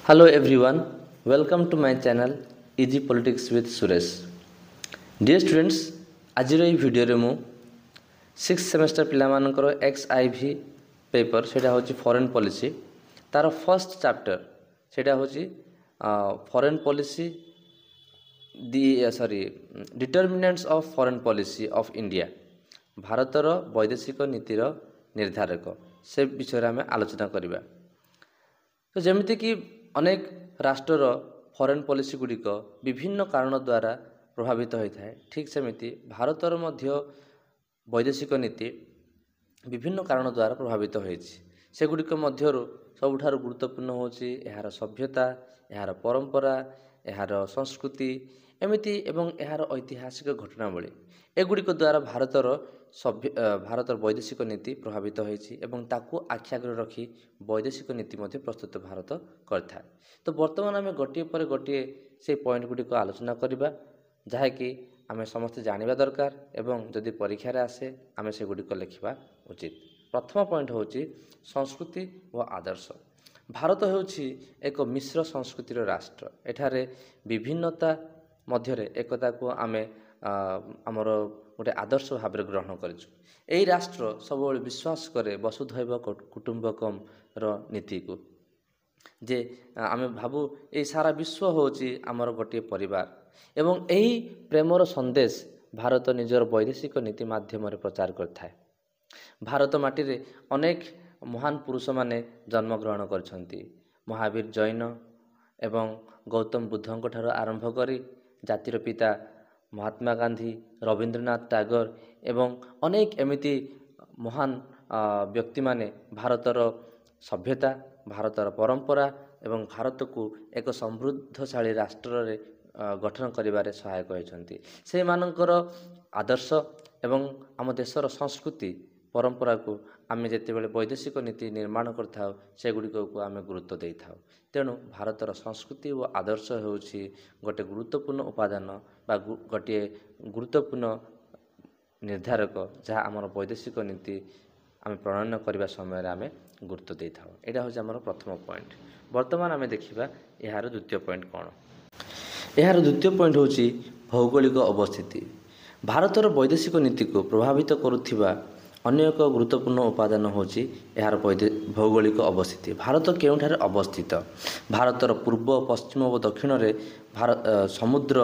Hello everyone, welcome to my channel Easy Politics with Suresh. Dear students, ଆଜିର ଏହି ଭିଡ଼ିଓରେ ମୁଁ 6th ସେମିଷ୍ଟର ପିଲାମାନଙ୍କର XIV ପେପର ସେଇଟା ହେଉଛି ଫରେନ୍ ପଲିସି ତାର ଫର୍ଷ୍ଟ ଚାପ୍ଟର ସେଇଟା ହେଉଛି foreign policy determinants of foreign policy of India ଭାରତର ବୈଦେଶିକ ନୀତିର ନିର୍ଦ୍ଧାରକ ସେ ବିଷୟରେ ଆମେ ଆଲୋଚନା କରିବା। ତ ଯେମିତିକି ଅନେକ ରାଷ୍ଟ୍ରର ଫରେନ୍ ପଲିସି ଗୁଡ଼ିକ ବିଭିନ୍ନ କାରଣ ଦ୍ୱାରା ପ୍ରଭାବିତ ହୋଇଥାଏ, ଠିକ୍ ସେମିତି ଭାରତର ମଧ୍ୟ ବୈଦେଶିକ ନୀତି ବିଭିନ୍ନ କାରଣ ଦ୍ୱାରା ପ୍ରଭାବିତ ହୋଇଛି। ସେଗୁଡ଼ିକ ମଧ୍ୟରୁ ସବୁଠାରୁ ଗୁରୁତ୍ୱପୂର୍ଣ୍ଣ ହେଉଛି ଏହାର ସଭ୍ୟତା, ଏହାର ପରମ୍ପରା, ଏହାର ସଂସ୍କୃତି ଏମିତି ଏବଂ ଏହାର ଐତିହାସିକ ଘଟଣାବଳୀ ଏଗୁଡ଼ିକ ଦ୍ୱାରା ଭାରତର ବୈଦେଶିକ ନୀତି ପ୍ରଭାବିତ ହୋଇଛି ଏବଂ ତାକୁ ଆଖି ଆଗରେ ରଖି ବୈଦେଶିକ ନୀତି ମଧ୍ୟ ପ୍ରସ୍ତୁତ ଭାରତ କରିଥାଏ। ତ ବର୍ତ୍ତମାନ ଆମେ ଗୋଟିଏ ପରେ ଗୋଟିଏ ସେହି ପଏଣ୍ଟ ଗୁଡ଼ିକ ଆଲୋଚନା କରିବା, ଯାହାକି ଆମେ ସମସ୍ତେ ଜାଣିବା ଦରକାର ଏବଂ ଯଦି ପରୀକ୍ଷାରେ ଆସେ ଆମେ ସେଗୁଡ଼ିକ ଲେଖିବା ଉଚିତ। ପ୍ରଥମ ପଏଣ୍ଟ ହେଉଛି ସଂସ୍କୃତି ଓ ଆଦର୍ଶ। ଭାରତ ହେଉଛି ଏକ ମିଶ୍ର ସଂସ୍କୃତିର ରାଷ୍ଟ୍ର। ଏଠାରେ ବିଭିନ୍ନତା ମଧ୍ୟରେ ଏକତାକୁ ଆମେ ଆମର ଗୋଟେ ଆଦର୍ଶ ଭାବରେ ଗ୍ରହଣ କରିଛୁ। ଏହି ରାଷ୍ଟ୍ର ସବୁବେଳେ ବିଶ୍ୱାସ କରେ ବସୁଧୈବ କୁଟୁମ୍ବକମର ନୀତିକୁ, ଯେ ଆମେ ଭାବୁ ଏହି ସାରା ବିଶ୍ୱ ହେଉଛି ଆମର ଗୋଟିଏ ପରିବାର ଏବଂ ଏହି ପ୍ରେମର ସନ୍ଦେଶ ଭାରତ ନିଜର ବୈଦେଶିକ ନୀତି ମାଧ୍ୟମରେ ପ୍ରଚାର କରିଥାଏ। ଭାରତ ମାଟିରେ ଅନେକ ମହାନ ପୁରୁଷମାନେ ଜନ୍ମଗ୍ରହଣ କରିଛନ୍ତି। ମହାବୀର ଜୈନ ଏବଂ ଗୌତମ ବୁଦ୍ଧଙ୍କ ଠାରୁ ଆରମ୍ଭ କରି ଜାତିର ପିତା ମହାତ୍ମା ଗାନ୍ଧୀ, ରବୀନ୍ଦ୍ରନାଥ ଟାଗୋର ଏବଂ ଅନେକ ଏମିତି ମହାନ ବ୍ୟକ୍ତିମାନେ ଭାରତର ସଭ୍ୟତା, ଭାରତର ପରମ୍ପରା ଏବଂ ଭାରତକୁ ଏକ ସମୃଦ୍ଧଶାଳୀ ରାଷ୍ଟ୍ରରେ ଗଠନ କରିବାରେ ସହାୟକ ହୋଇଛନ୍ତି। ସେମାନଙ୍କର ଆଦର୍ଶ ଏବଂ ଆମ ଦେଶର ସଂସ୍କୃତି ପରମ୍ପରାକୁ ଆମେ ଯେତେବେଳେ ବୈଦେଶିକ ନୀତି ନିର୍ମାଣ କରିଥାଉ ସେଗୁଡ଼ିକକୁ ଆମେ ଗୁରୁତ୍ୱ ଦେଇଥାଉ। ତେଣୁ ଭାରତର ସଂସ୍କୃତି ଓ ଆଦର୍ଶ ହେଉଛି ଗୋଟିଏ ଗୁରୁତ୍ୱପୂର୍ଣ୍ଣ ଉପାଦାନ ବା ଗୋଟିଏ ଗୁରୁତ୍ୱପୂର୍ଣ୍ଣ ନିର୍ଦ୍ଧାରକ, ଯାହା ଆମର ବୈଦେଶିକ ନୀତି ଆମେ ପ୍ରଣୟନ କରିବା ସମୟରେ ଆମେ ଗୁରୁତ୍ୱ ଦେଇଥାଉ। ଏଇଟା ହେଉଛି ଆମର ପ୍ରଥମ ପଏଣ୍ଟ। ବର୍ତ୍ତମାନ ଆମେ ଦେଖିବା ଏହାର ଦ୍ୱିତୀୟ ପଏଣ୍ଟ କ'ଣ। ଏହାର ଦ୍ୱିତୀୟ ପଏଣ୍ଟ ହେଉଛି ଭୌଗୋଳିକ ଅବସ୍ଥିତି। ଭାରତର ବୈଦେଶିକ ନୀତିକୁ ପ୍ରଭାବିତ କରୁଥିବା ଅନ୍ୟ ଏକ ଗୁରୁତ୍ୱପୂର୍ଣ୍ଣ ଉପାଦାନ ହେଉଛି ଏହାର ଭୌଗୋଳିକ ଅବସ୍ଥିତି। ଭାରତ କେଉଁଠାରେ ଅବସ୍ଥିତ? ଭାରତର ପୂର୍ବ, ପଶ୍ଚିମ ଓ ଦକ୍ଷିଣରେ ସମୁଦ୍ର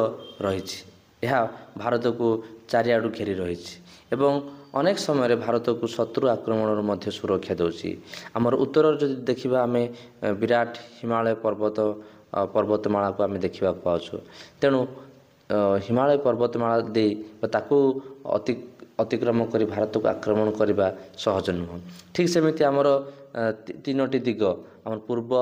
ରହିଛି। ଏହା ଭାରତକୁ ଚାରିଆଡ଼ୁ ଘେରି ରହିଛି ଏବଂ ଅନେକ ସମୟରେ ଭାରତକୁ ଶତ୍ରୁ ଆକ୍ରମଣରୁ ମଧ୍ୟ ସୁରକ୍ଷା ଦେଉଛି। ଆମର ଉତ୍ତରରେ ଯଦି ଦେଖିବା ଆମେ ବିରାଟ ହିମାଳୟ ପର୍ବତମାଳାକୁ ଆମେ ଦେଖିବାକୁ ପାଉଛୁ। ତେଣୁ ହିମାଳୟ ପର୍ବତମାଳା ଦେଇ ତାକୁ ଅତିକ୍ରମ କରି ଭାରତକୁ ଆକ୍ରମଣ କରିବା ସହଜ ନୁହେଁ। ଠିକ୍ ସେମିତି ଆମର ତିନୋଟି ଦିଗ, ଆମର ପୂର୍ବ,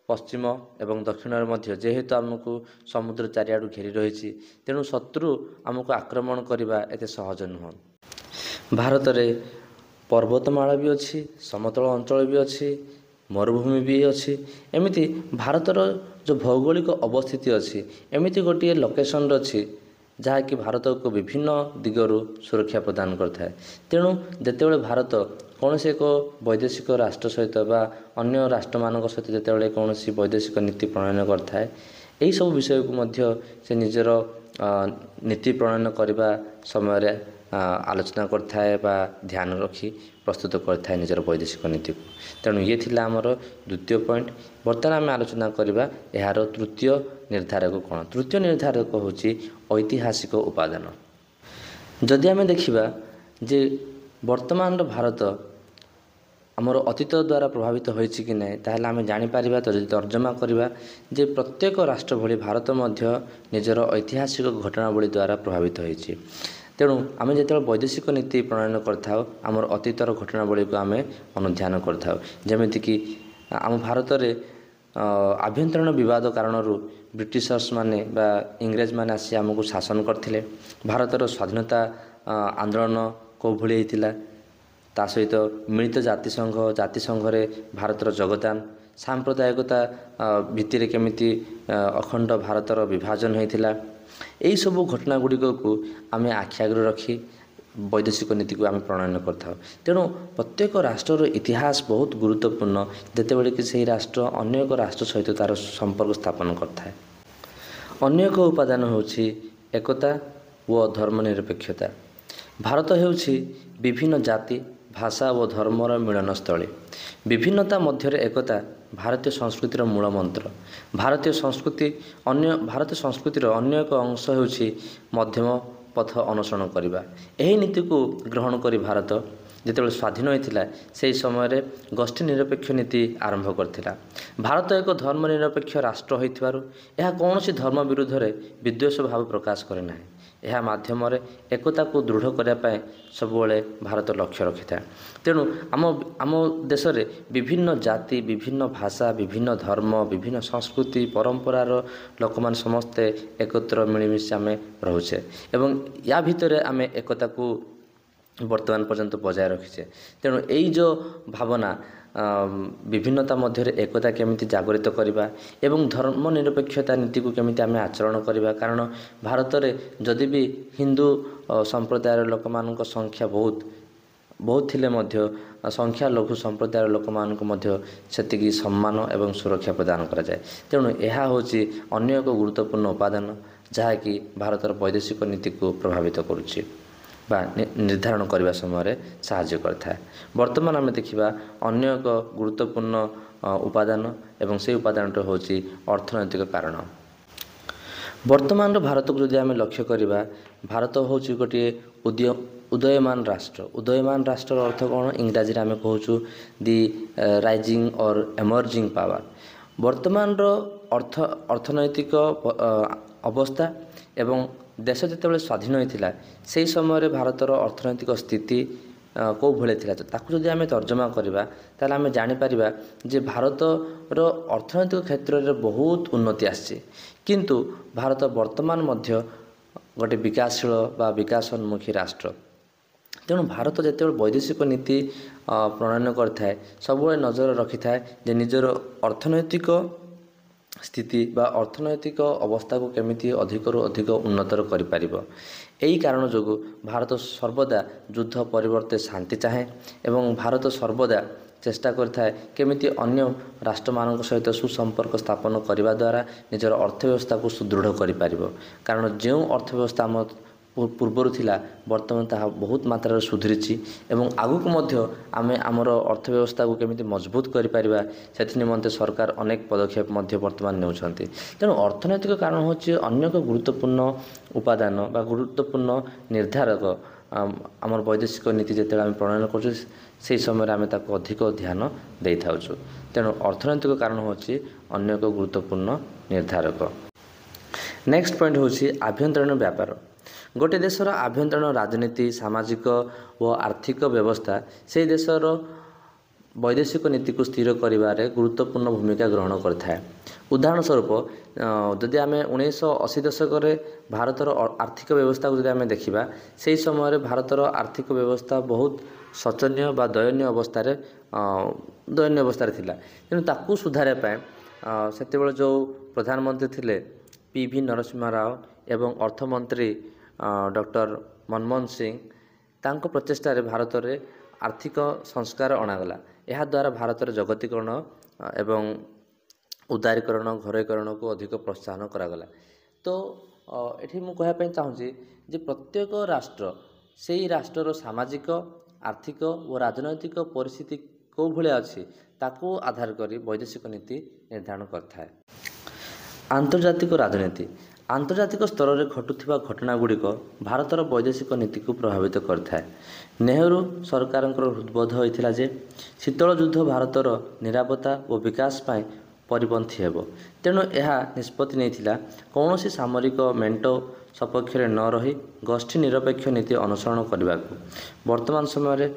ପଶ୍ଚିମ ଏବଂ ଦକ୍ଷିଣରେ ମଧ୍ୟ ଯେହେତୁ ଆମକୁ ସମୁଦ୍ର ଚାରିଆଡ଼ୁ ଘେରି ରହିଛି, ତେଣୁ ଶତ୍ରୁ ଆମକୁ ଆକ୍ରମଣ କରିବା ଏତେ ସହଜ ନୁହେଁ। ଭାରତରେ ପର୍ବତମାଳା ବି ଅଛି, ସମତଳ ଅଞ୍ଚଳ ବି ଅଛି, ମରୁଭୂମି ବି ଅଛି। ଏମିତି ଭାରତର ଯେଉଁ ଭୌଗୋଳିକ ଅବସ୍ଥିତି ଅଛି, ଏମିତି ଗୋଟିଏ ଲୋକେସନରେ ଅଛି ଯାହାକି ଭାରତକୁ ବିଭିନ୍ନ ଦିଗରୁ ସୁରକ୍ଷା ପ୍ରଦାନ କରିଥାଏ। ତେଣୁ ଯେତେବେଳେ ଭାରତ କୌଣସି ଏକ ବୈଦେଶିକ ରାଷ୍ଟ୍ର ସହିତ ବା ଅନ୍ୟ ରାଷ୍ଟ୍ରମାନଙ୍କ ସହିତ ଯେତେବେଳେ କୌଣସି ବୈଦେଶିକ ନୀତି ପ୍ରଣୟନ କରିଥାଏ, ଏହିସବୁ ବିଷୟକୁ ମଧ୍ୟ ସେ ନିଜର ନୀତି ପ୍ରଣୟନ କରିବା ସମୟରେ ଆଲୋଚନା କରିଥାଏ ବା ଧ୍ୟାନ ରଖି ପ୍ରସ୍ତୁତ କରିଥାଏ ନିଜର ବୈଦେଶିକ ନୀତିକୁ। ତେଣୁ ଇଏ ଥିଲା ଆମର ଦ୍ୱିତୀୟ ପଏଣ୍ଟ। ବର୍ତ୍ତମାନ ଆମେ ଆଲୋଚନା କରିବା ଏହାର ତୃତୀୟ ନିର୍ଦ୍ଧାରକ କ'ଣ। ତୃତୀୟ ନିର୍ଦ୍ଧାରକ ହେଉଛି ଐତିହାସିକ ଉପାଦାନ। ଯଦି ଆମେ ଦେଖିବା ଯେ ବର୍ତ୍ତମାନର ଭାରତ ଆମର ଅତୀତ ଦ୍ୱାରା ପ୍ରଭାବିତ ହୋଇଛି କି ନାହିଁ, ତାହେଲେ ଆମେ ଜାଣିପାରିବା, ଯଦି ତର୍ଜମା କରିବା, ଯେ ପ୍ରତ୍ୟେକ ରାଷ୍ଟ୍ର ଭଳି ଭାରତ ମଧ୍ୟ ନିଜର ଐତିହାସିକ ଘଟଣାବଳୀ ଦ୍ୱାରା ପ୍ରଭାବିତ ହୋଇଛି। ତେଣୁ ଆମେ ଯେତେବେଳେ ବୈଦେଶିକ ନୀତି ପ୍ରଣୟନ କରିଥାଉ, ଆମର ଅତୀତର ଘଟଣାବଳୀକୁ ଆମେ ଅନୁଧ୍ୟାନ କରିଥାଉ। ଯେମିତିକି ଆମ ଭାରତରେ ଆଭ୍ୟନ୍ତରୀଣ ବିବାଦ କାରଣରୁ ବ୍ରିଟିଶର୍ସ ମାନେ ବା ଇଂରେଜମାନେ ଆସି ଆମକୁ ଶାସନ କରିଥିଲେ। ଭାରତର ସ୍ୱାଧୀନତା ଆନ୍ଦୋଳନ କେଉଁଭଳି ହେଇଥିଲା, ତା ସହିତ ମିଳିତ ଜାତିସଂଘରେ ଭାରତର ଯୋଗଦାନ, ସାମ୍ପ୍ରଦାୟିକତା ଭିତ୍ତିରେ କେମିତି ଅଖଣ୍ଡ ଭାରତର ବିଭାଜନ ହୋଇଥିଲା, ଏହିସବୁ ଘଟଣା ଗୁଡ଼ିକକୁ ଆମେ ଆଖି ଆଗରେ ରଖି ବୈଦେଶିକ ନୀତିକୁ ଆମେ ପ୍ରଣୟନ କରିଥାଉ। ତେଣୁ ପ୍ରତ୍ୟେକ ରାଷ୍ଟ୍ରର ଇତିହାସ ବହୁତ ଗୁରୁତ୍ୱପୂର୍ଣ୍ଣ ଯେତେବେଳେ କି ସେହି ରାଷ୍ଟ୍ର ଅନ୍ୟ ଏକ ରାଷ୍ଟ୍ର ସହିତ ତା'ର ସମ୍ପର୍କ ସ୍ଥାପନ କରିଥାଏ। ଅନ୍ୟ ଏକ ଉପାଦାନ ହେଉଛି ଏକତା ଓ ଧର୍ମନିରପେକ୍ଷତା। ଭାରତ ହେଉଛି ବିଭିନ୍ନ ଜାତି, ଭାଷା ଓ ଧର୍ମର ମିଳନସ୍ଥଳୀ। ବିଭିନ୍ନତା ମଧ୍ୟରେ ଏକତା ଭାରତୀୟ ସଂସ୍କୃତିର ମୂଳ ମନ୍ତ୍ର। ଭାରତୀୟ ସଂସ୍କୃତିର ଅନ୍ୟ ଏକ ଅଂଶ ହେଉଛି ମଧ୍ୟମ ପଥ ଅନୁସରଣ କରିବା। ଏହି ନୀତିକୁ ଗ୍ରହଣ କରି ଭାରତ ଯେତେବେଳେ ସ୍ୱାଧୀନ ହୋଇଥିଲା ସେହି ସମୟରେ ଗୋଷ୍ଠୀ ନିରପେକ୍ଷ ନୀତି ଆରମ୍ଭ କରିଥିଲା। ଭାରତ ଏକ ଧର୍ମନିରପେକ୍ଷ ରାଷ୍ଟ୍ର ହୋଇଥିବାରୁ ଏହା କୌଣସି ଧର୍ମ ବିରୁଦ୍ଧରେ ବିଦ୍ୱେଷ ଭାବ ପ୍ରକାଶ କରେ ନାହିଁ। ଏହା ମାଧ୍ୟମରେ ଏକତାକୁ ଦୃଢ଼ କରିବା ପାଇଁ ସବୁବେଳେ ଭାରତ ଲକ୍ଷ୍ୟ ରଖିଥାଏ। ତେଣୁ ଆମ ଦେଶରେ ବିଭିନ୍ନ ଜାତି, ବିଭିନ୍ନ ଭାଷା, ବିଭିନ୍ନ ଧର୍ମ, ବିଭିନ୍ନ ସଂସ୍କୃତି ପରମ୍ପରାର ଲୋକମାନେ ସମସ୍ତେ ଏକତ୍ର ମିଳିମିଶି ଆମେ ରହୁଛେ ଏବଂ ୟା ଭିତରେ ଆମେ ଏକତାକୁ ବର୍ତ୍ତମାନ ପର୍ଯ୍ୟନ୍ତ ବଜାୟ ରଖିଛେ। ତେଣୁ ଏଇ ଯେଉଁ ଭାବନା ବିଭିନ୍ନତା ମଧ୍ୟରେ ଏକତା କେମିତି ଜାଗରିତ କରିବା ଏବଂ ଧର୍ମ ନିରପେକ୍ଷତା ନୀତିକୁ କେମିତି ଆମେ ଆଚରଣ କରିବା, କାରଣ ଭାରତରେ ଯଦି ବି ହିନ୍ଦୁ ସମ୍ପ୍ରଦାୟର ଲୋକମାନଙ୍କ ସଂଖ୍ୟା ବହୁତ ଥିଲେ ମଧ୍ୟ ସଂଖ୍ୟାଲଘୁ ସମ୍ପ୍ରଦାୟର ଲୋକମାନଙ୍କୁ ମଧ୍ୟ ସେତିକି ସମ୍ମାନ ଏବଂ ସୁରକ୍ଷା ପ୍ରଦାନ କରାଯାଏ। ତେଣୁ ଏହା ହେଉଛି ଅନ୍ୟ ଏକ ଗୁରୁତ୍ୱପୂର୍ଣ୍ଣ ଉପାଦାନ ଯାହାକି ଭାରତର ବୈଦେଶିକ ନୀତିକୁ ପ୍ରଭାବିତ କରୁଛି ବା ନିର୍ଦ୍ଧାରଣ କରିବା ସମୟରେ ସାହାଯ୍ୟ କରିଥାଏ। ବର୍ତ୍ତମାନ ଆମେ ଦେଖିବା ଅନ୍ୟ ଏକ ଗୁରୁତ୍ୱପୂର୍ଣ୍ଣ ଉପାଦାନ ଏବଂ ସେହି ଉପାଦାନଟି ହେଉଛି ଅର୍ଥନୈତିକ କାରଣ। ବର୍ତ୍ତମାନର ଭାରତକୁ ଯଦି ଆମେ ଲକ୍ଷ୍ୟ କରିବା, ଭାରତ ହେଉଛି ଗୋଟିଏ ଉଦୟମାନ ରାଷ୍ଟ୍ର। ଉଦୟମାନ ରାଷ୍ଟ୍ରର ଅର୍ଥ କ'ଣ? ଇଂରାଜୀରେ ଆମେ କହୁଛୁ ଦି ରାଇଜିଂ ଅର୍ ଏମର୍ଜିଂ ପାୱାର। ବର୍ତ୍ତମାନର ଅର୍ଥନୈତିକ ଅବସ୍ଥା ଏବଂ ଦେଶ ଯେତେବେଳେ ସ୍ୱାଧୀନ ହୋଇଥିଲା ସେହି ସମୟରେ ଭାରତର ଅର୍ଥନୈତିକ ସ୍ଥିତି କେଉଁ ଭଳି ଥିଲା, ତାକୁ ଯଦି ଆମେ ତର୍ଜମା କରିବା ତାହେଲେ ଆମେ ଜାଣିପାରିବା ଯେ ଭାରତର ଅର୍ଥନୈତିକ କ୍ଷେତ୍ରରେ ବହୁତ ଉନ୍ନତି ଆସିଛି। କିନ୍ତୁ ଭାରତ ବର୍ତ୍ତମାନ ମଧ୍ୟ ଗୋଟିଏ ବିକାଶଶୀଳ ବା ବିକାଶୋନ୍ମୁଖୀ ରାଷ୍ଟ୍ର। ତେଣୁ ଭାରତ ଯେତେବେଳେ ବୈଦେଶିକ ନୀତି ପ୍ରଣୟନ କରିଥାଏ ସବୁବେଳେ ନଜର ରଖିଥାଏ ଯେ ନିଜର ଅର୍ଥନୈତିକ ସ୍ଥିତି ବା ଅର୍ଥନୈତିକ ଅବସ୍ଥାକୁ କେମିତି ଅଧିକରୁ ଅଧିକ ଉନ୍ନତର କରିପାରିବ। ଏହି କାରଣ ଯୋଗୁଁ ଭାରତ ସର୍ବଦା ଯୁଦ୍ଧ ପରିବର୍ତ୍ତେ ଶାନ୍ତି ଚାହେଁ ଏବଂ ଭାରତ ସର୍ବଦା ଚେଷ୍ଟା କରିଥାଏ କେମିତି ଅନ୍ୟ ରାଷ୍ଟ୍ରମାନଙ୍କ ସହିତ ସୁସମ୍ପର୍କ ସ୍ଥାପନ କରିବା ଦ୍ୱାରା ନିଜର ଅର୍ଥବ୍ୟବସ୍ଥାକୁ ସୁଦୃଢ଼ କରିପାରିବ। କାରଣ ଯେଉଁ ଅର୍ଥବ୍ୟବସ୍ଥା ଆମ ପୂର୍ବରୁ ଥିଲା ବର୍ତ୍ତମାନ ତାହା ବହୁତ ମାତ୍ରାରେ ସୁଧୁରିଛି ଏବଂ ଆଗକୁ ମଧ୍ୟ ଆମେ ଆମର ଅର୍ଥବ୍ୟବସ୍ଥାକୁ କେମିତି ମଜବୁତ କରିପାରିବା ସେଥିନିମନ୍ତେ ସରକାର ଅନେକ ପଦକ୍ଷେପ ମଧ୍ୟ ବର୍ତ୍ତମାନ ନେଉଛନ୍ତି। ତେଣୁ ଅର୍ଥନୈତିକ କାରଣ ହେଉଛି ଅନ୍ୟ ଏକ ଗୁରୁତ୍ୱପୂର୍ଣ୍ଣ ଉପାଦାନ ବା ଗୁରୁତ୍ୱପୂର୍ଣ୍ଣ ନିର୍ଦ୍ଧାରକ। ଆମର ବୈଦେଶିକ ନୀତି ଯେତେବେଳେ ଆମେ ପ୍ରଣୟନ କରୁଛୁ ସେହି ସମୟରେ ଆମେ ତାକୁ ଅଧିକ ଧ୍ୟାନ ଦେଇଥାଉଛୁ। ତେଣୁ ଅର୍ଥନୈତିକ କାରଣ ହେଉଛି ଅନ୍ୟ ଏକ ଗୁରୁତ୍ୱପୂର୍ଣ୍ଣ ନିର୍ଦ୍ଧାରକ। ନେକ୍ସଟ ପଏଣ୍ଟ ହେଉଛି ଆଭ୍ୟନ୍ତରୀଣ ବ୍ୟାପାର। ଗୋଟିଏ ଦେଶର ଆଭ୍ୟନ୍ତରୀଣ ରାଜନୀତି, ସାମାଜିକ ଓ ଆର୍ଥିକ ବ୍ୟବସ୍ଥା ସେହି ଦେଶର ବୈଦେଶିକ ନୀତିକୁ ସ୍ଥିର କରିବାରେ ଗୁରୁତ୍ୱପୂର୍ଣ୍ଣ ଭୂମିକା ଗ୍ରହଣ କରିଥାଏ। ଉଦାହରଣ ସ୍ୱରୂପ ଯଦି ଆମେ 1980 ଦଶକରେ ଭାରତର ଆର୍ଥିକ ବ୍ୟବସ୍ଥାକୁ ଯଦି ଆମେ ଦେଖିବା ସେହି ସମୟରେ ଭାରତର ଆର୍ଥିକ ବ୍ୟବସ୍ଥା ବହୁତ ଶୋଚନୀୟ ବା ଦୟନୀୟ ଅବସ୍ଥାରେ ଥିଲା। ତେଣୁ ତାକୁ ସୁଧାରିବା ପାଇଁ ସେତେବେଳେ ଯେଉଁ ପ୍ରଧାନମନ୍ତ୍ରୀ ଥିଲେ PV ନରସିଂହ ରାଓ ଏବଂ ଅର୍ଥମନ୍ତ୍ରୀ ଡକ୍ଟର ମନମୋହନ ସିଂ, ତାଙ୍କ ପ୍ରଚେଷ୍ଟାରେ ଭାରତରେ ଆର୍ଥିକ ସଂସ୍କାର ଅଣାଗଲା। ଏହାଦ୍ୱାରା ଭାରତରେ ଜଗତୀକରଣ ଏବଂ ଉଦାରୀକରଣ, ଘରୋଇକରଣକୁ ଅଧିକ ପ୍ରୋତ୍ସାହନ କରାଗଲା। ତ ଏଠି ମୁଁ କହିବା ପାଇଁ ଚାହୁଁଛି ଯେ ପ୍ରତ୍ୟେକ ରାଷ୍ଟ୍ର ସେହି ରାଷ୍ଟ୍ରର ସାମାଜିକ, ଆର୍ଥିକ ଓ ରାଜନୈତିକ ପରିସ୍ଥିତି କେଉଁ ଭଳିଆ ଅଛି ତାକୁ ଆଧାର କରି ବୈଦେଶିକ ନୀତି ନିର୍ଦ୍ଧାରଣ କରିଥାଏ। ଆନ୍ତର୍ଜାତିକ ରାଜନୀତି। ଆନ୍ତର୍ଜାତିକ ସ୍ତରରେ ଘଟୁଥିବା ଘଟଣାଗୁଡ଼ିକ ଭାରତର ବୈଦେଶିକ ନୀତିକୁ ପ୍ରଭାବିତ କରିଥାଏ। ନେହେରୁ ସରକାରଙ୍କର ହୃଦବୋଧ ହୋଇଥିଲା ଯେ ଶୀତଳ ଯୁଦ୍ଧ ଭାରତର ନିରାପତ୍ତା ଓ ବିକାଶ ପାଇଁ ପରିପନ୍ଥୀ ହେବ। ତେଣୁ ଏହା ନିଷ୍ପତ୍ତି ନେଇଥିଲା କୌଣସି ସାମରିକ ମେଣ୍ଟ ସପକ୍ଷରେ ନ ରହି ଗୋଷ୍ଠୀ ନିରପେକ୍ଷ ନୀତି ଅନୁସରଣ କରିବାକୁ। ବର୍ତ୍ତମାନ ସମୟରେ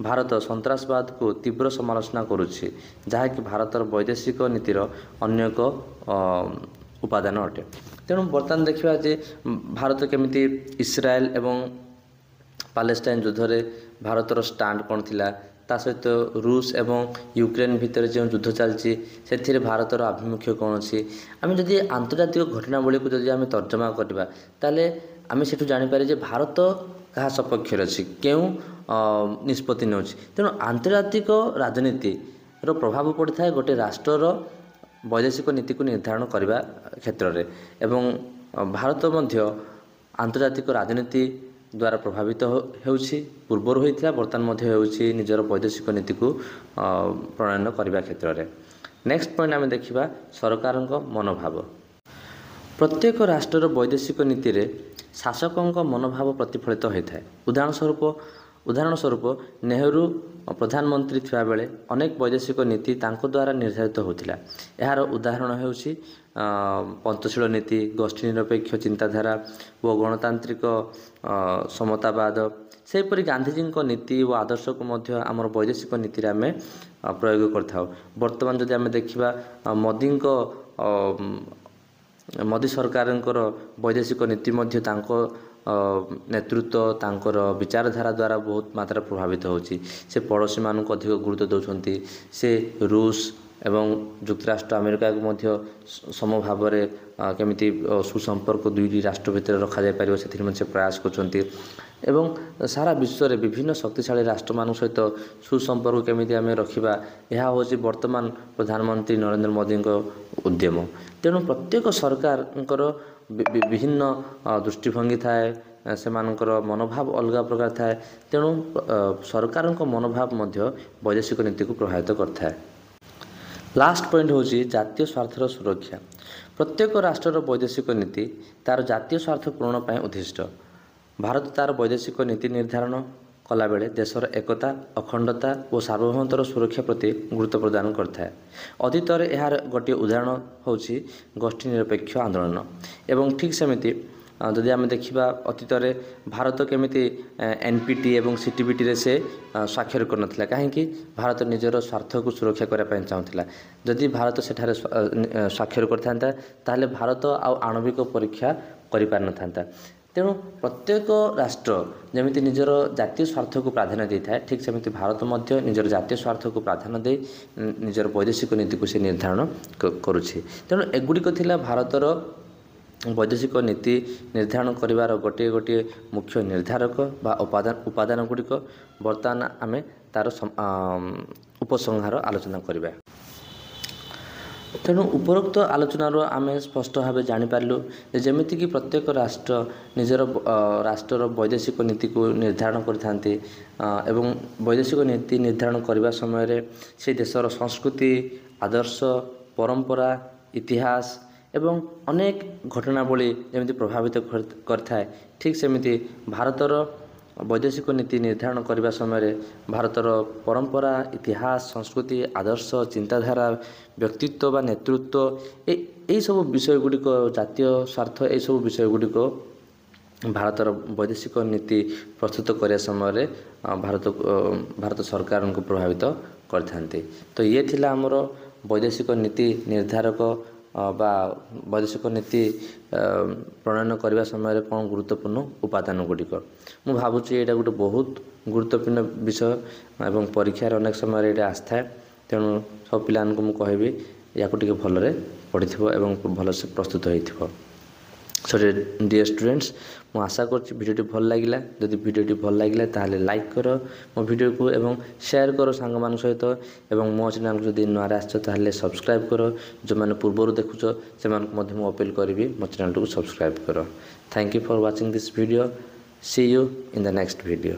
ଭାରତ ସନ୍ତ୍ରାସବାଦକୁ ତୀବ୍ର ସମାଲୋଚନା କରୁଛି, ଯାହାକି ଭାରତର ବୈଦେଶିକ ନୀତିର ଅନ୍ୟ ଏକ ଉପାଦାନ ଅଟେ। ତେଣୁ ବର୍ତ୍ତମାନ ଦେଖିବା ଯେ ଭାରତ କେମିତି ଇସ୍ରାଏଲ ଏବଂ ପାଲେଷ୍ଟାଇନ ଯୁଦ୍ଧରେ ଭାରତର ଷ୍ଟାଣ୍ଡ କ'ଣ ଥିଲା, ତା ସହିତ ରୁଷ ଏବଂ ୟୁକ୍ରେନ ଭିତରେ ଯେଉଁ ଯୁଦ୍ଧ ଚାଲିଛି ସେଥିରେ ଭାରତର ଆଭିମୁଖ୍ୟ କ'ଣ ଅଛି। ଆମେ ଯଦି ଆନ୍ତର୍ଜାତିକ ଘଟଣାବଳୀକୁ ଯଦି ଆମେ ତର୍ଜମା କରିବା ତାହେଲେ आम से जापर जे भारत क्या सपक्ष अच्छी क्यों निष्पत्ति नेउछि तेणु आंतर्जातिक राजनीति रो प्रभाव पड़ी था गोटे राष्ट्रर वैदेशिक नीति को निर्धारण करने क्षेत्र में एवं भारत मध्य आंतर्जातिक राजनीति द्वारा प्रभावित होउछि पूर्वर होइथिला वर्तमान मध्य होउछि निजर वैदेशिक नीति को प्रणयन करने क्षेत्र में। नेक्स्ट पॉइंट आम देखा सरकारक मनोभाव। प्रत्येक राष्ट्रर वैदेशिक नीति रे शासकों मनोभाव प्रतिफलित होता है। उदाहरण स्वरूप नेहरू प्रधानमंत्री थिबा बेले अनेक वैदेशिक नीति तांको द्वारा निर्धारित होतिला। यार उदाहरण हेउछि पंचशील नीति, गोष्ठी निरपेक्ष चिंताधारा व गणतांत्रिक समतावाद। सेहीपरि गांधीजी नीति व आदर्श को मध्य आमर वैदेशिक नीति आम प्रयोग करथाउ। वर्तमान जदि आम देखिबा मोदी सरकारंकर वैदेशिक नीति मध्य तांको नेतृत्व तांकर विचारधारा द्वारा बहुत मात्रा प्रभावित होची। से पड़ोशी मानक अधिक गुरुत्व दौरान से रूस एवं युक्तराष्ट्र अमेरिका को मध्य समभाव केमिति सुसंपर्क दुईटी राष्ट्र भितर रखा जाय पारिबो से प्रयास करछंती एवं सारा विश्व में विभिन्न शक्तिशाली राष्ट्र मान सहित सुसंपर्क केमिति आमे रखिबा यह होची वर्तमान प्रधानमंत्री नरेंद्र मोदी उद्यम। तेणु प्रत्येक सरकार विभिन्न दृष्टिभंगी थाए से मनोभाव अलग प्रकार थाए। तेणु सरकार मनोभाव मध्य वैदेशिक नीति को प्रभावित करता है। लास्ट पॉइंट होची जातीय स्वार्थर सुरक्षा। प्रत्येक राष्ट्रर वैदेशिक नीति तार जातीय स्वार्थ पूरण पाई उद्दिष्ट। भारत तार वैदेशिक नीति निर्धारण कला बेले देशर एकता अखंडता और सार्वभौमतर सुरक्षा प्रति गुरुत्व प्रदान करता है। अतीत यार गोटे उदाहरण होची गोष्ठी निरपेक्ष आंदोलन एवं ठीक सेमिति जदि आम देखा अतीत भारत केमिति एनपीटी एवं सीटीबीटी रे से स्वाक्षर कर कहीं भारत निजर स्वार्थ को सुरक्षा करने चाहूला। जदि भारत सेठारे स्वाक्षर करता ताहले भारत आणविक परीक्षा कर पार न था। तेणु प्रत्येक राष्ट्र जमीती निजर जातीय स्वार्थ को प्राधान्य दे था ठीक सेमिति भारत मध्य निजर जातीय स्वार्थ को प्राधान्य दे निजर वैदेशिक नीति को से निर्धारण करुछि। तेणु एगुड़िक थिला भारतर वैदेशिक नीति निर्धारण करिवार गोटे गोटे मुख्य निर्धारक बा उपादान गुड़िक बर्तमान आम तार उपसंहार आलोचना करिबा। तेणु उपरोक्त आलोचनार आम स्पष्ट भाव जानीपारू जमीती कि प्रत्येक राष्ट्र निजर राष्ट्र वैदेशिक नीति को निर्धारण करथांती एवं वैदेशिक नीति निर्धारण करने समय से देशर संस्कृति आदर्श परंपरा इतिहास एवं अनेक घटनावली जमी प्रभावित करथाए ठीक सेमिति भारतर वैदेशिक नीति निर्धारण करने समय भारतर परंपरा इतिहास संस्कृति आदर्श चिंताधारा व्यक्तित्व व नेतृत्व यही सब विषय गुड़िक जातीय स्वार्थ यही सब विषय गुड़िक भारतर वैदेशिक नीति प्रस्तुत करने समय भारत सरकार को प्रभावित करते। तो ये थिला हमर वैदेशिक नीति निर्धारक बा वैदेशिक नीति प्रणयन करने समय कौन गुरुत्वपूर्ण उपादान गुड़िक मु भावुची यहाँ गोटे बहुत गुरुत्वपूर्ण विषय एवं परीक्षार अनेक समय ये आसता है। तेणु सब पिला मुझे या भलरे पढ़ी एवं भलसे प्रस्तुत हो। सो डियर स्टूडेंट्स मु आशा कर भिडियोटी भल लगिला। जदि भिडियोटी भल लगिला ताहले लाइक कर मो भिडियो को एवं शेयर कर सांग मान सहित एवं मो चैनल को जदि नुआ आसछ ताहले सब्सक्राइब कर जो मैंने पूर्वर देखुछ से मु अपील करी मो चैनल को सब्सक्राइब कर। Thank you for watching this video. See you in the next video.